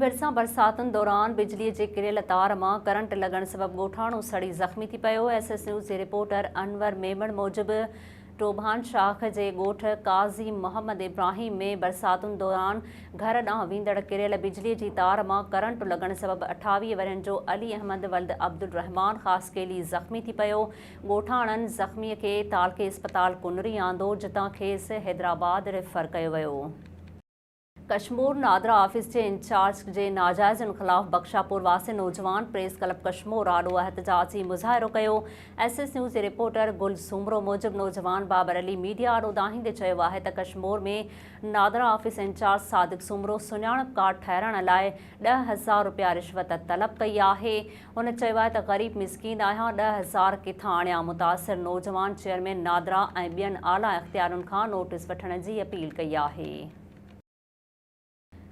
भरिसां बरसातुनि दौरान बिजलीअ जे किरियल तार मां करंट लॻण सबबि ॻोठाणो सड़ी ज़ख़्मी थी पियो। SS न्यूज़ जे रिपोर्टर अनवर मेमण मूजिबि टोभान शाख जे ॻोठ काज़ी मोहम्मद इब्राहिम में बरसातुनि दौरान घर ॾांहुं वेंदड़ किरियल बिजलीअ जी तार मां करंट लॻण सबबि 28 वरनि जो अली अहमद वल्द अब्दुल रहमान ख़ासकेली ज़ख़्मी थी पियो। ॻोठाणनि ज़ख़्मीअ खे तालके इस्पताल कुनरी आंदो, जितां खेसि हैदराबाद रेफर कयो वियो। कश्मीर नादरा ऑफिस के इंचार्ज जे नाजायज़नि ख़िलाफ़ बख्शापुर वासे नौजवान प्रेस क्लब कश्मीर आॾो एहतजाजी मुज़ाहिरो कयो। SS न्यूज़ जे रिपोर्टर गुल सुमरो मूजिबि नौजवान बाबर अली मीडिया आॾो दाहींदे चयो आहे त कश्मीर में नादरा ऑफिस इंचार्ज सादिक सुमरो सुञाणप कार्ड ठाहिराइण लाइ 10,000 रुपया रिश्वत तलब कई आहे। हुन चयो आहे त ग़रीब मिसकीन आहियां, 10,000 किथां आणियां। मुतासिर नौजवान चेयरमैन नादरा ऐं ॿियनि आला इख्तियारुनि खां नोटिस वठण जी अपील कई आहे।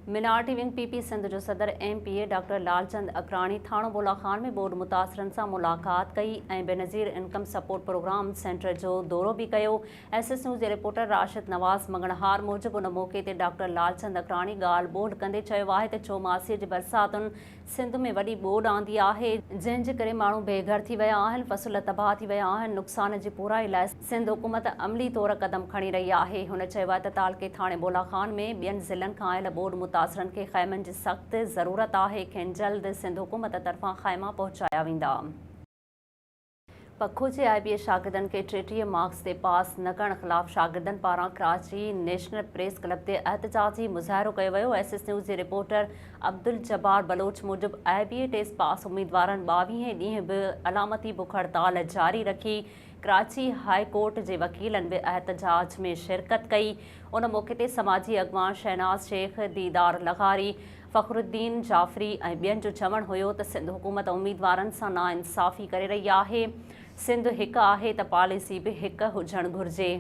मिनारिटी विंग PP सिंध जो सदर MPA डॉक्टर लालचंद अकराणी थाणो बोला खान में बोर्ड मुतासिरनि सां मुलाक़ात कई ऐं Benazir income support programme centre जो दौरो बि कयो। SS न्यूज़ जे रिपोर्टर राशिद नवाज़ मंगणहार मूजिबि उन मौक़े ते डॉक्टर लालचंद अकराणी ॻाल्हि ॿोॾ कंदे चयो आहे त चौमासीअ जी बरसातुनि सिंध में वॾी ॿोॾ आंदी आहे, जंहिंजे करे माण्हू बेघर थी विया आहिनि, फ़सुल तबाह थी विया आहिनि। नुक़सान जी पूराई लाइ सिंध हुकूमत अमली तौर क़दम खणी रही आहे। हुन चयो आहे त तालके थाणे बोला खान में ॿियनि ज़िलनि खां आयल ॿोॾ मुतासिरनि खे ख़ैमनि जी सख़्त ज़रूरत आहे। खेनि जल्द सिंध हुकूमत तरफ़ां ख़ैमा पहुचाया वेंदा। पखो जे IBA शागिर्दनि खे 33 मार्क्स ते पास न करण ख़िलाफ़ शागिर्दनि पारां कराची नेशनल प्रेस क्लब ते एहतजाजी मुज़ाहिरो कयो वियो। SS न्यूज़ जे रिपोर्टर अब्दुल जब्बार बलोच मूजिबि IBA टेस्ट पास उम्मीदवारनि 22 ॾींहं बि अलामती बुख हड़ताल जारी रखी। कराची हाई कोर्ट जे वकीलनि बि एहतजाज में शिरकत कई। उन मौक़े ते समाजी अॻवान शहनाज शेख, दीदार लग़ारी, फ़खरुद्दीन जाफ़री ऐं ॿियनि जो चवणु हुयो त सिंध हुकूमत उम्मीदवारनि सां नाइंसाफ़ी करे रही आहे। सिंध हिकु आहे त पॉलिसी बि हिकु हुजणु घुरिजे।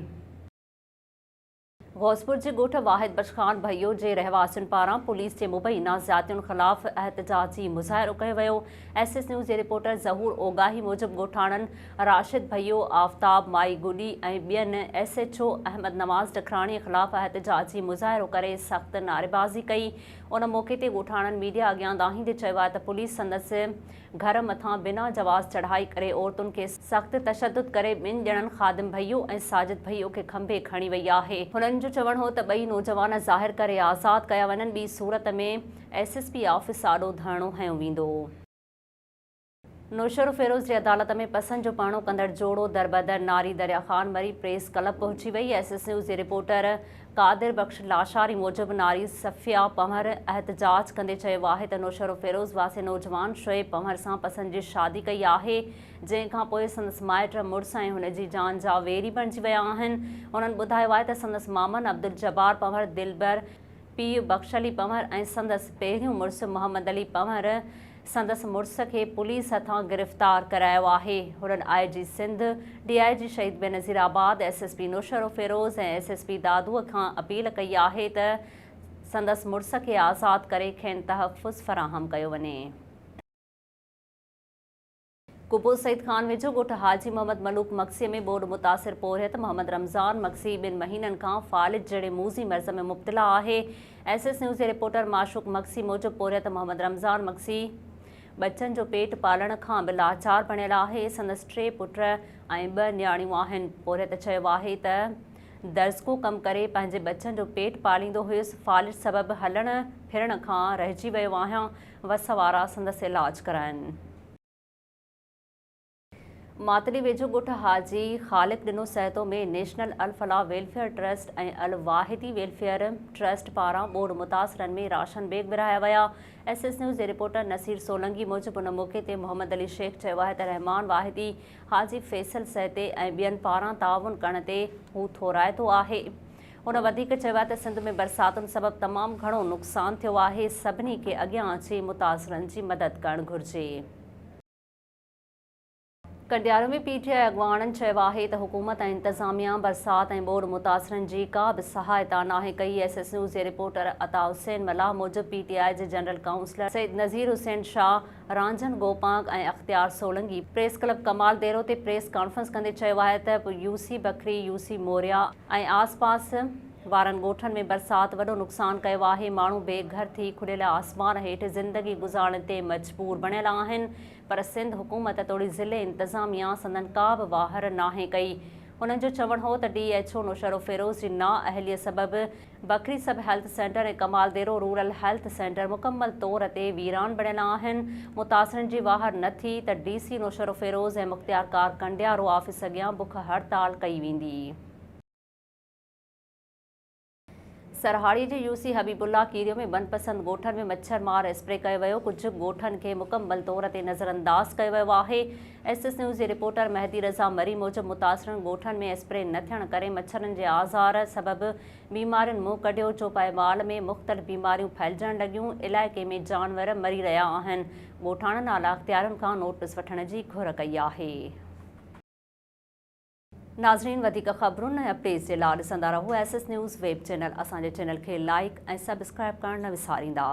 गौसपुर जे ॻोठ वाहिद बशखान भइयो जे रहवासियुनि पारां पुलिस जे मुबैना ज़्यादतियुनि ख़िलाफ़ एहतजाजी मुज़ाहिरो कयो वियो। SS न्यूज़ जे रिपोर्टर ज़हूर ओगाही मूजिबि ॻोठाणनि राशिद भइयो, आफ़ताब माई गुडी ऐं ॿियनि SHO अहमद नवाज़ डखराणीअ ख़िलाफ़ एहतजाजी मुज़ाहिरो करे सख़्त नारेबाज़ी कई। उन मौक़े ते ॻोठाणनि मीडिया अॻियां दाहींदे चयो आहे त पुलिस संदसि घर मथां बिना जवाज़ चढ़ाई करे औरतुनि खे सख़्त तशद्दुद करे ॿिनि ॼणनि ख़ादिम भइयो ऐं साजिद भइयो खे खंभे खणी वई आहे। हुननि जो चवणु हो त ॿई नौजवान ज़ाहिर करे आज़ादु कया वञनि। ॿी सूरत में SSP ऑफिस आॾो धरणो हंयो वेंदो। नौशर फिरोज़ जी अदालत में पसंदि जो पाणो कंदड़ जोड़ो दरबदर नारी दरिया ख़ान मरी प्रेस क्लब पहुची वई। SS न्यूज़ जे रिपोर्टर कादिर बख्श लाशारी मूजिबि नारी सफ़िया पंवर एहतजाज कंदे चयो आहे त नौशर फिरोज़ वासे नौजवान शोएब पंवर सां पसंदि जी शादी कई आहे, जंहिंखां पोइ संदसि माइट मुड़ुस ऐं हुनजी जान जा वेरी बणिजी विया आहिनि। उन्हनि ॿुधायो आहे त संदसि मामनि अब्दुल जब्बार पंवर, दिलबर पीउ बख्श अली पंवर ऐं संदसि पहिरियों मुड़ुस मोहम्मद अली पंवर संदसि मुड़ुस खे पुलिस हथां गिरफ़्तार करायो आहे। हुननि IG सिंध, DIG शहीद बेनज़ीर आबाद, SSP नौशर फिरोज़ ऐं SSP दादूअ खां अपील कई आहे त संदसि मुड़ुस खे आज़ादु करे खेनि तहफ़्फ़ुज़ फ़राहम कयो वञे। कुबो सईद खान वेझो ॻोठ हाजी मोहम्मद मलूक मक्सीअ में बोर्ड मुतासिर पोरियत मोहम्मद रमज़ान मक्सी 2 महीननि खां फ़ालिज जहिड़े मूज़ी मर्ज़ में मुब्तला आहे। SS न्यूज़ जे रिपोर्टर माशूक मक्सी मूजिबि पोरियत मोहम्मद रमज़ान मक्सी बच्चनि जो पेट पालण खां बि लाचार बणियल आहे। संदसि 3 पुट ऐं 2 न्याणियूं आहिनि। पोरियत चयो आहे त दर्ज़को कमु करे पंहिंजे बच्चनि जो पेट पालींदो हुयुसि। फ़ालिज सबबि हलण फिरण खां रहिजी वियो आहियां। वस वारा संदसि इलाज कराइनि। मातली वेझो ॻोठ हाजी ख़ालिक ॾिनो सहतो में नेशनल अल फलाह वेलफेयर ट्रस्ट ऐं अल वाहिदी वेलफेयर ट्रस्ट पारां बोर्ड मुतासिरनि में राशन बैग विरहाया विया। SS न्यूज़ जे रिपोर्टर नसीर सोलंगी मूजिबि उन मौक़े ते मोहम्मद अली शेख चयो आहे त रहमान वाहिदी हाजी फैसल सहते ऐं ॿियनि पारां ताउन करण ते हू थोराइतो आहे। उन वधीक चयो आहे त सिंध में बरसातुनि सबबि तमामु घणो नुक़सानु थियो आहे। सभिनी खे अॻियां अची मुतासिरनि जी मदद करणु घुरिजे। कंडियारो में PTI अॻवाननि चयो आहे त हुकूमत ऐं इंतज़ामिया बरसाति ऐं ॿोॾ मुतासिरनि जी का बि सहायता नाहे कई। SS न्यूज़ जे रिपोर्टर अता हुसैन मल्लाह मूजिबि PTI जे जनरल काउंसलर सैयद नज़ीर हुसैन शाह, रांझन गोपांग ऐं अख्तियार सोलंगी प्रेस क्लब कमाल देरो ते प्रेस कॉन्फ्रेंस कंदे चयो आहे त UC बकरी, UC मोरिया ऐं आसपास वारनि ॻोठनि में बरसाति वॾो नुक़सानु कयो आहे। माण्हू बेघर थी खुलियल आसमान हेठि ज़िंदगी गुज़ारण ते मजबूर बणियल आहिनि, पर सिंध हुकूमत तोड़ी ज़िले इंतिज़ामिया संदनि का बि वाहर नाहे कई। उन्हनि जो चवणु हो त DHO नौशरो फिरोज़ जी नाअहलीअ सबबि बकरी सब हेल्थ सेंटर ऐं कमालदेरो रूरल हेल्थ सेंटर मुकमल तौर ते वीरान बणियल आहिनि। मुतासिरनि जी वाहर न थी त DC नौशरो फिरोज़ ऐं मुख़्तियार कार कंडियारो ऑफिस अॻियां बुख हड़ताल कई वेंदी। सरहाड़ी जे UC हबीबुल्ला कीरियो में मनपसंद ॻोठनि में मच्छर मार स्प्रे कयो वियो। कुझु ॻोठनि खे मुकमल तौर ते नज़रअंदाज़ कयो वियो आहे। SS न्यूज़ जे रिपोर्टर मेहदी रज़ा मरी मूजिबि मुतासिरनि ॻोठनि में स्प्रे न थियण करे मच्छरनि जे आज़ार सबबि बीमारियुनि मुंहुं कढियो। चौपाईमाल में मुख़्तलिफ़ बीमारियूं फैलिजण लॻियूं। इलाइक़े में जानवर मरी रहिया आहिनि। ॻोठाणनि आला अख़्तियारनि खां नोटिस वठण जी घुर कई आहे। नाज़रीन, वधीक ख़बरुनि ऐं अपडेट्स जे लाइ ॾिसंदा रहो SS न्यूज़ वेब चैनल। असांजे चैनल खे लाइक ऐं सब्सक्राइब करणु न विसारींदा।